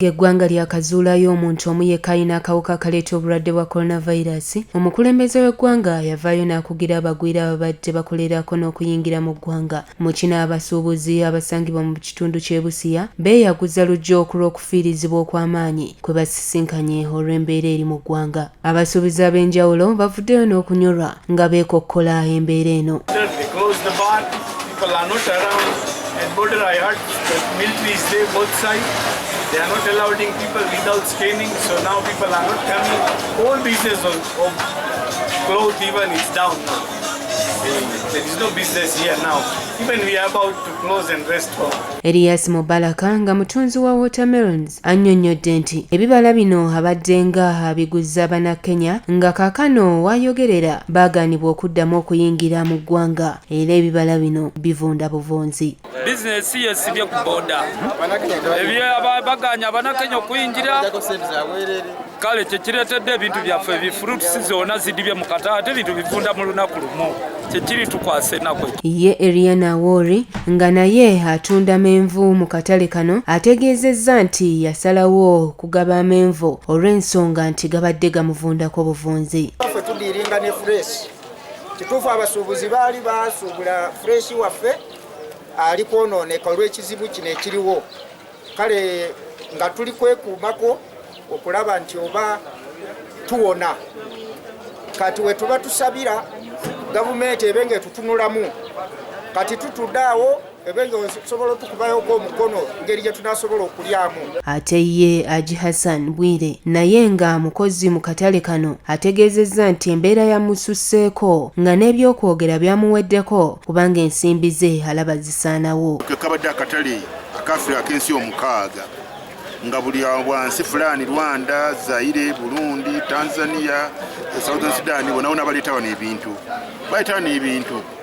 Eggwanga lyakazuulayo omuntu omu yekka alina akawuka akaleeta obulwadde bwa coronavirus. Omukulembeze w'eggwanga yavaayo n'akugira abagwira ababadde bakolerako n'okuyingira mu ggwanga. Mu kino abasuubuzi abasangibwa mu kitundu ky'ebusia beeyaguza lujja olw'okufiirizibwa okw'amaanyi kwe basisinkanye olw'embeera eri mu ggwanga. Abasuubuzi ab'enjawulo bavuddeyo n'okunyolwa nga beekokkola embeera eno. They are not allowing people without scanning, so now people are not coming. All business of clothes even is down now. There is no business here now. Even we are about to close and rest home. Elias Mubalaka nga mutunzi wa watermelons annyonnyodde nti ebibala bino abadde nga abiguza Bannakenya nga kaakano waayogerera baagaanibwa okuddamu okuyingira mu ggwanga era ebibala bino bivunda buvunzi. Bizinesi yesibye ku boda baganya Bannakenya okuyingira kale kyekireetedde ebintu byaffe ebifruits zonna zidibye mu katale ate ebintu bivunda mu lunaku lumu kyekiri tukwase ennaku. Ye Eriana Wori nga naye atunda amenvu mu katale kano ategeezezza nti yasalawo kugaba amenvu olw'ensonga nti gabadde gamuvundako buvunzi. Ffe tudiiringa ne fresh kituufu abasuubuzi baali basuubula fresh waffe ali kwonooneka olw'ekizibu kino ekiriwo kale nga tuli kwekuumako okulaba nti oba tuwona kati we tuba tusabira gavumenti ebenga etutunulamu kati tutudde awo ebenga osobola otukubayoko omukono ngeri gye tunasobola okulyamu. Ate ye Aji Hassan Bwire naye nga mukozi mu katale kano ategeezezza nti embeera yamususseeko nga n'ebyokwogera byamuweddeko kubanga ensimbi ze alaba zisaanawo. Kabadde akatale akafula ak'ensi omukaaga nga buli wansi fulani Rwanda, Zaire, Burundi, Tanzania, Southern Sudan bonna baleetawo n'ebintu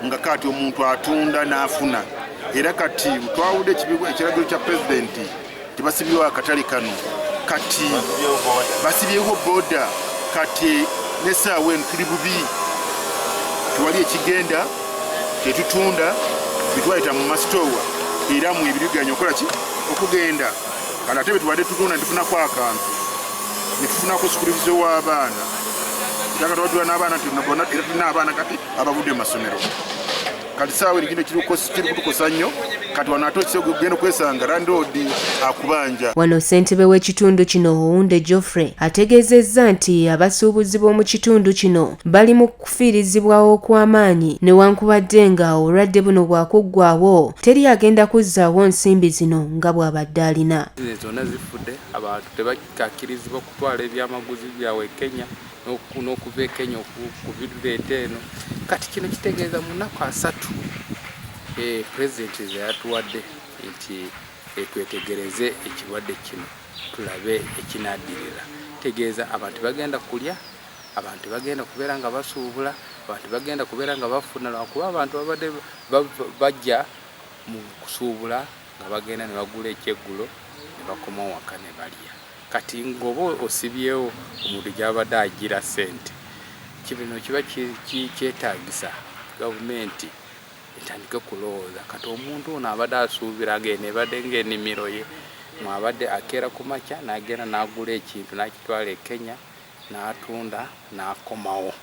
nga kati omuntu atunda n'afuna era kati twawudde ekiragiro kya pulezidenti tibasibyewo akatale kano kati basibyewo boda kati n'essaawa eno tuli bubi tewali ekigenda tetutunda bitwayita mu masitowa era mu ebiriganya okola ki okugenda kati ate betubadde tutunda nitufunako akantu nitufunako sukuluvizo w'abaana takatwatula n'abaana era tulina abaana kati abavudde mu masomero kati saawa erigino kiri kutukosa nnyo kati wano ate okisa okugenda okwesanga landoodi akubanja. Wano ssentebe w'ekitundu kino Owunde Geoffrey ategeezezza nti abasuubuzi b'omu kitundu kino bali mu kufiirizibwa okw'amaanyi newankubadde nga obulwadde buno bwakuggwaawo teri agenda kuzzaawo nsimbi zino nga bw'abadde alina. Zonna zifudde abantu tebakkirizibwa kutwala ebyamaguzi byabwe Kenya n'okuva e Kenya okubireeta eno kati kino kitegeeza mu nnaku 3 pulezidenti ze yatuwadde nti twetegereze ekirwadde kino tulabe ekinaddirira tegeeza abantu bagenda kulya abantu bagenda kubeera nga basuubula abantu bagenda kubeera nga bafuna lwakuba abantu babadde bajja mu kusuubula nga bagenda ne bagula ekyeggulo ne bakoma waka ne balya kati ng'oba osibyewo omuntu gy'abadde agira ssente kibino kiba kyetaagisa gavumenti etandike kulowooza kati omuntu ono abadde asuubira ng'eno ebadde ng'ennimiro ye mwabadde akeera ku makya n'agenda n'agula ekintu n'akitwala e Kenya n'atunda n'akomawo.